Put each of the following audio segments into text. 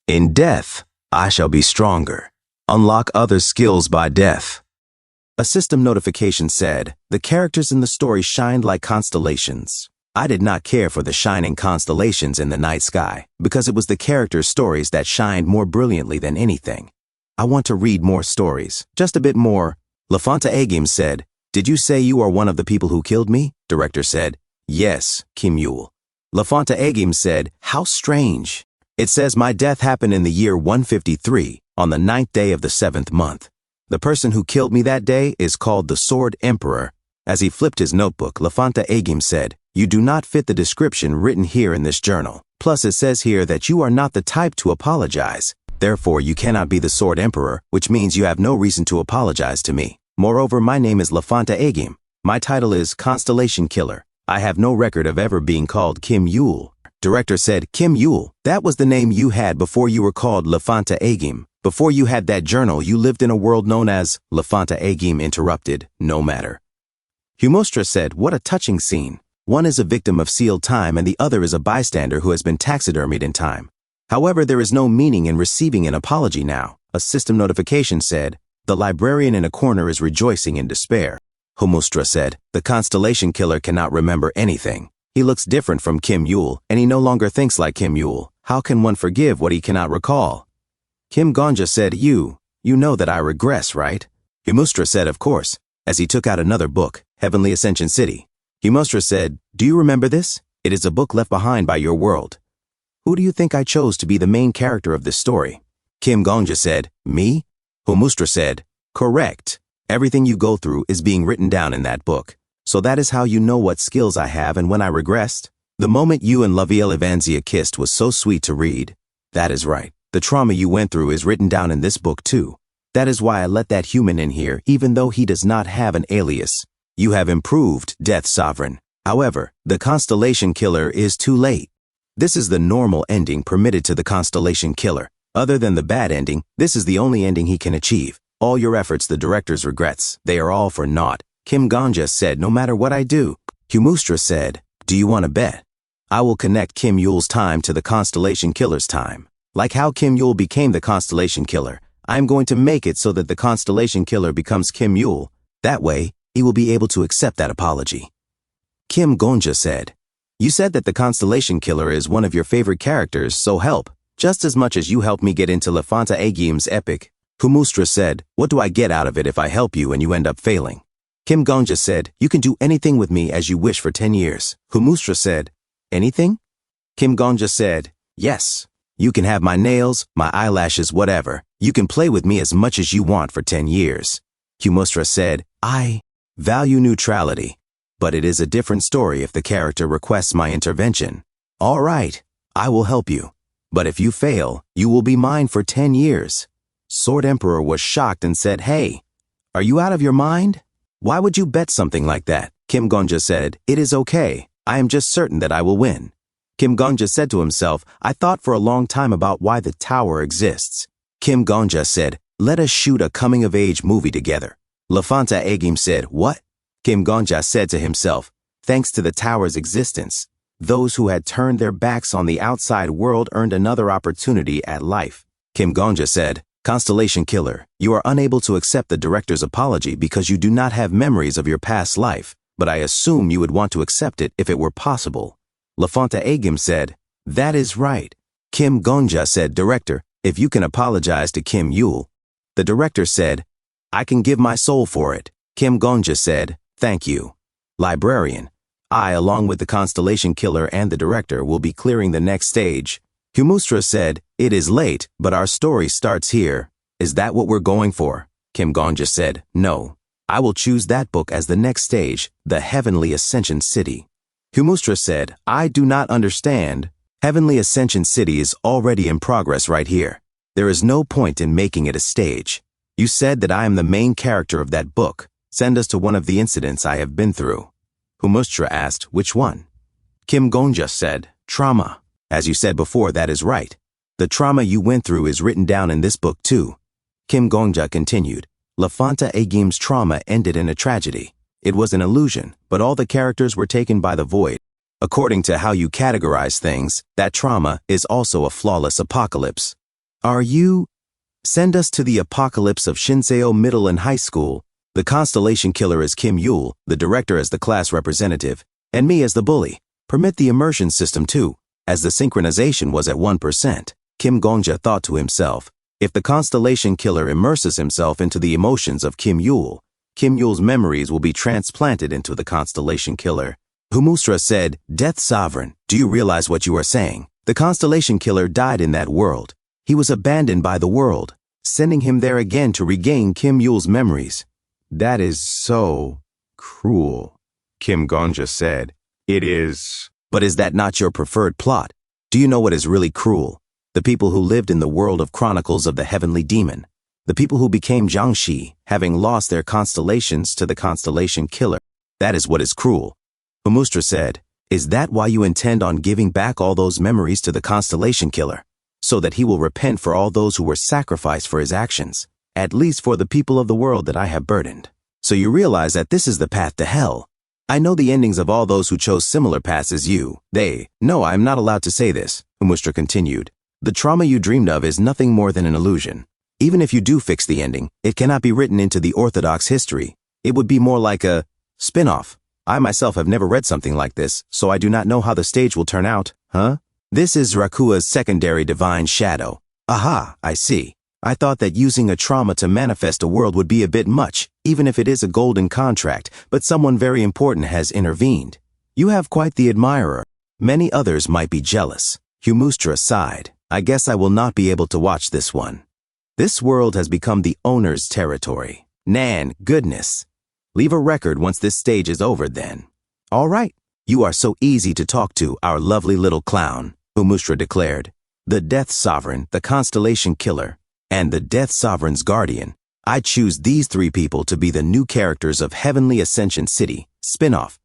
In death, I shall be stronger. Unlock other skills by death. A system notification said, the characters in the story shined like constellations. I did not care for the shining constellations in the night sky, because it was the characters' stories that shined more brilliantly than anything. I want to read more stories, just a bit more. Lafanta Agim said, did you say you are one of the people who killed me? Director said, yes, Kim Yule. Lafanta Agim said, how strange. It says my death happened in the year 153, on the 9th day of the 7th month. The person who killed me that day is called the Sword Emperor. As he flipped his notebook, Lafanta Agim said, you do not fit the description written here in this journal. Plus it says here that you are not the type to apologize. Therefore, you cannot be the Sword Emperor, which means you have no reason to apologize to me. Moreover, my name is Lafanta Agim. My title is Constellation Killer. I have no record of ever being called Kim Yule. Director said, Kim Yule, that was the name you had before you were called Lafanta Agim. Before you had that journal, you lived in a world known as Lafanta Agim interrupted, no matter. Humostra said, what a touching scene. One is a victim of sealed time and the other is a bystander who has been taxidermied in time. However, there is no meaning in receiving an apology now. A system notification said, the librarian in a corner is rejoicing in despair. Humostra said, the constellation killer cannot remember anything. He looks different from Kim Yule, and he no longer thinks like Kim Yule. How can one forgive what he cannot recall? Kim Gonja said, you know that I regress, right? Humustra said, of course, as he took out another book, Heavenly Ascension City. Humustra said, do you remember this? It is a book left behind by your world. Who do you think I chose to be the main character of this story? Kim Gonja said, me? Humustra said, correct. Everything you go through is being written down in that book. So that is how you know what skills I have and when I regressed. The moment you and Lavielle Evanzia kissed was so sweet to read. That is right. The trauma you went through is written down in this book too. That is why I let that human in here, even though he does not have an alias. You have improved, Death Sovereign. However, the Constellation Killer is too late. This is the normal ending permitted to the Constellation Killer. Other than the bad ending, this is the only ending he can achieve. All your efforts the director's regrets, they are all for naught. Kim Ganja said, no matter what I do. Humustra said, do you want to bet? I will connect Kim Yule's time to the Constellation Killer's time. Like how Kim Yule became the Constellation Killer, I am going to make it so that the Constellation Killer becomes Kim Yule. That way, he will be able to accept that apology. Kim Gonja said, you said that the Constellation Killer is one of your favorite characters, so help, just as much as you helped me get into Lafanta Agim's epic. Humustra said, what do I get out of it if I help you and you end up failing? Kim Gonja said, you can do anything with me as you wish for 10 years. Humustra said, anything? Kim Gonja said, yes. You can have my nails, my eyelashes, whatever. You can play with me as much as you want for 10 years. Humustra said, I value neutrality, but it is a different story if the character requests my intervention. All right, I will help you. But if you fail, you will be mine for 10 years. Sword Emperor was shocked and said, hey, are you out of your mind? Why would you bet something like that? Kim Gonja said, it is okay. I am just certain that I will win. Kim Gonja said to himself, I thought for a long time about why the tower exists. Kim Gonja said, let us shoot a coming-of-age movie together. Lafanta Agim said, what? Kim Gonja said to himself, thanks to the tower's existence, those who had turned their backs on the outside world earned another opportunity at life. Kim Gonja said, Constellation Killer, you are unable to accept the director's apology because you do not have memories of your past life, but I assume you would want to accept it if it were possible. Lafanta Agim said, that is right. Kim Gonja said, Director, if you can apologize to Kim Yule. The director said, I can give my soul for it. Kim Gonja said, thank you. Librarian, I, along with the Constellation Killer and the director, will be clearing the next stage. Humustra said, it is late, but our story starts here. Is that what we're going for? Kim Gonja said, no. I will choose that book as the next stage, the Heavenly Ascension City. Humustra said, I do not understand. Heavenly Ascension City is already in progress right here. There is no point in making it a stage. You said that I am the main character of that book. Send us to one of the incidents I have been through. Humustra asked, which one? Kim Gonja said, trauma. As you said before, that is right. The trauma you went through is written down in this book too. Kim Gonja continued, Lafanta Agim's trauma ended in a tragedy. It was an illusion, but all the characters were taken by the void. According to how you categorize things, that trauma is also a flawless apocalypse. Are you? Send us to the apocalypse of Shinseo Middle and High School. The constellation killer is Kim Yule, the director as the class representative, and me as the bully. Permit the immersion system too, as the synchronization was at 1%. Kim Gongja thought to himself, if the constellation killer immerses himself into the emotions of Kim Yule's memories will be transplanted into the constellation killer. Humustra said, Death Sovereign, do you realize what you are saying? The constellation killer died in that world. He was abandoned by the world, sending him there again to regain Kim Yule's memories. That is so cruel, Kim Gongja said. It is. But is that not your preferred plot? Do you know what is really cruel? The people who lived in the world of Chronicles of the Heavenly Demon. The people who became Jiangshi, having lost their constellations to the constellation killer. That is what is cruel. Humustra said, is that why you intend on giving back all those memories to the constellation killer? So that he will repent for all those who were sacrificed for his actions, at least for the people of the world that I have burdened. So you realize that this is the path to hell. I know the endings of all those who chose similar paths as you. No, I am not allowed to say this, Humustra continued. The trauma you dreamed of is nothing more than an illusion. Even if you do fix the ending, it cannot be written into the Orthodox history. It would be more like a spin-off. I myself have never read something like this, so I do not know how the stage will turn out, huh? This is Rakua's secondary divine shadow. Aha, I see. I thought that using a trauma to manifest a world would be a bit much, even if it is a golden contract, but someone very important has intervened. You have quite the admirer. Many others might be jealous. Humustra sighed. I guess I will not be able to watch this one. This world has become the owner's territory. Nan, goodness. Leave a record once this stage is over then. All right. You are so easy to talk to, our lovely little clown, Humustra declared. The Death Sovereign, the Constellation Killer, and the Death Sovereign's Guardian. I choose these three people to be the new characters of Heavenly Ascension City, spin-off.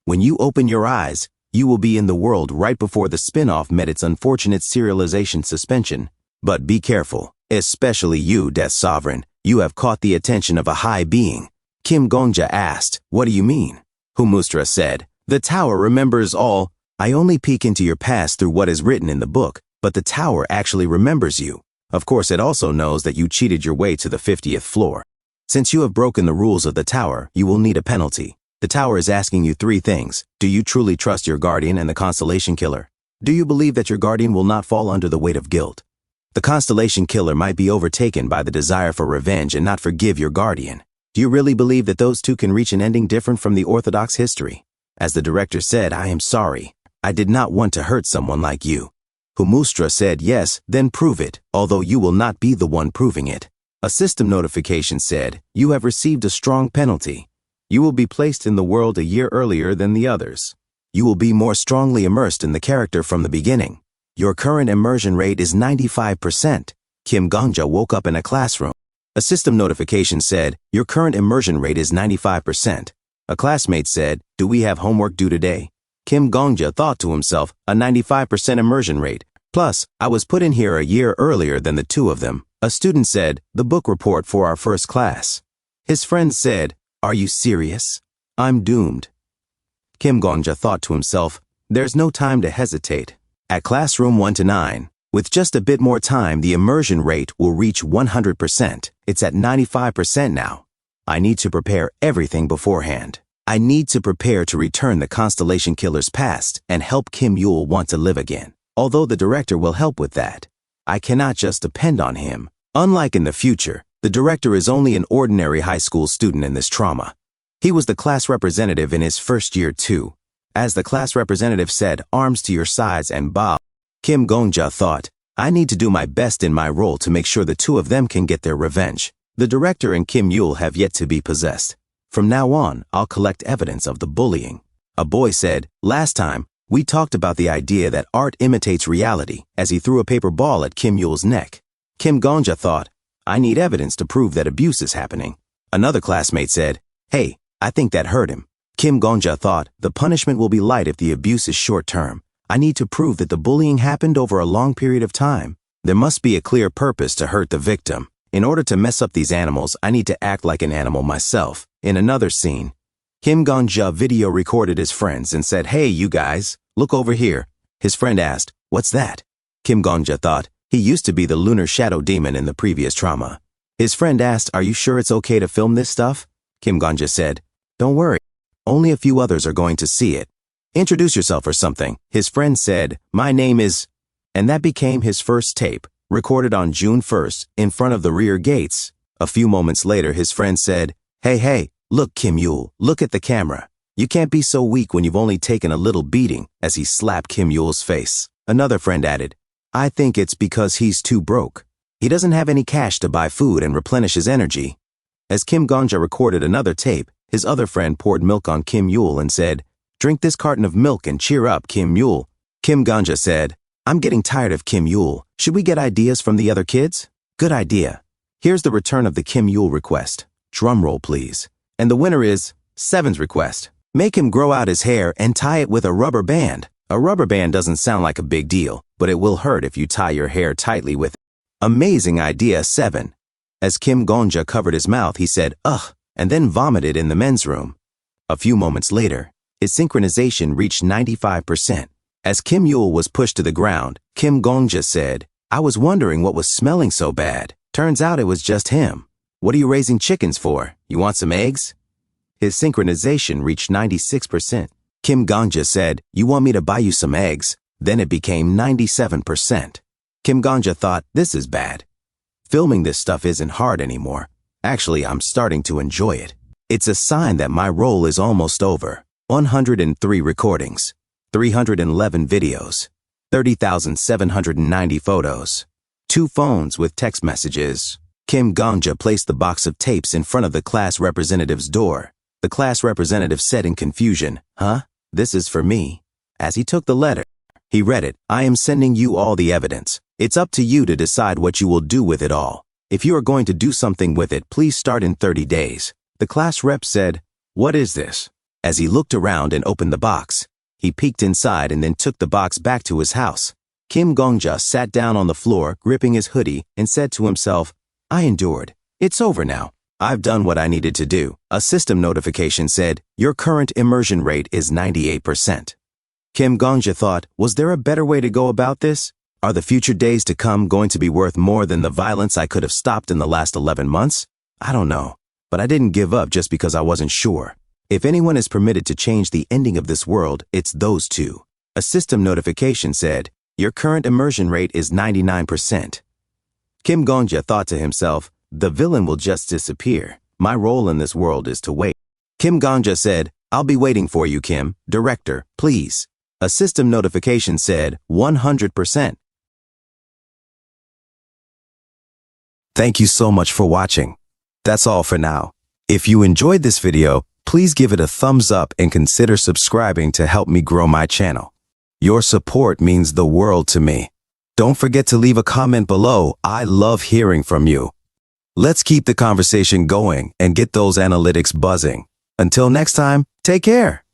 When you open your eyes, you will be in the world right before the spin-off met its unfortunate serialization suspension. But be careful, especially you, Death Sovereign. You have caught the attention of a high being. Kim Gongja asked, what do you mean? Humustra said, the tower remembers all. I only peek into your past through what is written in the book, but the tower actually remembers you. Of course, it also knows that you cheated your way to the 50th floor. Since you have broken the rules of the tower, you will need a penalty. The tower is asking you three things. Do you truly trust your guardian and the constellation killer? Do you believe that your guardian will not fall under the weight of guilt? The constellation killer might be overtaken by the desire for revenge and not forgive your guardian. Do you really believe that those two can reach an ending different from the Orthodox history? As the director said, I am sorry. I did not want to hurt someone like you. Humustra said, yes, then prove it, although you will not be the one proving it. A system notification said, you have received a strong penalty. You will be placed in the world a year earlier than the others. You will be more strongly immersed in the character from the beginning. Your current immersion rate is 95%. Kim Gongja woke up in a classroom. A system notification said, your current immersion rate is 95%. A classmate said, do we have homework due today? Kim Gongja thought to himself, a 95% immersion rate. Plus, I was put in here a year earlier than the two of them. A student said, the book report for our first class. His friend said, are you serious? I'm doomed. Kim Gongja thought to himself, there's no time to hesitate. At classroom 1 to 9, with just a bit more time, the immersion rate will reach 100%. It's at 95% now. I need to prepare everything beforehand. I need to prepare to return the constellation killer's past and help Kim Yule want to live again. Although the director will help with that, I cannot just depend on him. Unlike in the future, the director is only an ordinary high school student in this trauma. He was the class representative in his first year too. As the class representative said, arms to your sides and bow. Kim Gongja thought, I need to do my best in my role to make sure the two of them can get their revenge. The director and Kim Yule have yet to be possessed. From now on, I'll collect evidence of the bullying. A boy said, last time, we talked about the idea that art imitates reality, as he threw a paper ball at Kim Yule's neck. Kim Gongja thought, I need evidence to prove that abuse is happening. Another classmate said, hey, I think that hurt him. Kim Gongja thought, the punishment will be light if the abuse is short-term. I need to prove that the bullying happened over a long period of time. There must be a clear purpose to hurt the victim. In order to mess up these animals, I need to act like an animal myself. In another scene, Kim Gongja video recorded his friends and said, hey, you guys, look over here. His friend asked, what's that? Kim Gongja thought, He used to be the lunar shadow demon in the previous trauma. His friend asked, "Are you sure it's okay to film this stuff?" Kim Gonja said, "Don't worry. Only a few others are going to see it. Introduce yourself or something." His friend said, "My name is..." And that became his first tape, recorded on June 1st, in front of the rear gates. A few moments later, his friend said, Hey, look, Kim Yul, look at the camera. You can't be so weak when you've only taken a little beating," as he slapped Kim Yul's face. Another friend added, "I think it's because he's too broke. He doesn't have any cash to buy food and replenish his energy." As Kim Gonja recorded another tape, his other friend poured milk on Kim Yul and said, "Drink this carton of milk and cheer up, Kim Yul." Kim Gonja said, "I'm getting tired of Kim Yul. Should we get ideas from the other kids?" "Good idea. Here's the return of the Kim Yul request. Drum roll, please. And the winner is Seven's request. Make him grow out his hair and tie it with a rubber band." A rubber band doesn't sound like a big deal, but it will hurt if you tie your hair tightly with it. Amazing idea, 7. As Kim Gonja covered his mouth, he said, "Ugh," and then vomited in the men's room. A few moments later, his synchronization reached 95%. As Kim Yul was pushed to the ground, Kim Gonja said, "I was wondering what was smelling so bad. Turns out it was just him. What are you raising chickens for? You want some eggs?" His synchronization reached 96%. Kim Gonja said, "You want me to buy you some eggs?" Then it became 97%. Kim Gonja thought, "This is bad. Filming this stuff isn't hard anymore. Actually, I'm starting to enjoy it. It's a sign that my role is almost over." 103 recordings, 311 videos, 30,790 photos, 2 phones with text messages. Kim Gonja placed the box of tapes in front of the class representative's door. The class representative said in confusion, "Huh? This is for me." As he took the letter, he read it. "I am sending you all the evidence. It's up to you to decide what you will do with it all. If you are going to do something with it, please start in 30 days. The class rep said, "What is this?" As he looked around and opened the box, he peeked inside and then took the box back to his house. Kim Gonja sat down on the floor, gripping his hoodie, and said to himself, "I endured. It's over now. I've done what I needed to do." A system notification said, "Your current immersion rate is 98%. Kim Gonja thought, was there a better way to go about this? Are the future days to come going to be worth more than the violence I could have stopped in the last 11 months? I don't know. But I didn't give up just because I wasn't sure. If anyone is permitted to change the ending of this world, it's those two." A system notification said, "Your current immersion rate is 99%. Kim Gonja thought to himself, the villain will just disappear. My role in this world is to wait. Kim Gonja said, "I'll be waiting for you, Kim. Director, please." A system notification said, 100%. Thank you so much for watching. That's all for now. If you enjoyed this video, please give it a thumbs up and consider subscribing to help me grow my channel. Your support means the world to me. Don't forget to leave a comment below. I love hearing from you. Let's keep the conversation going and get those analytics buzzing. Until next time, take care.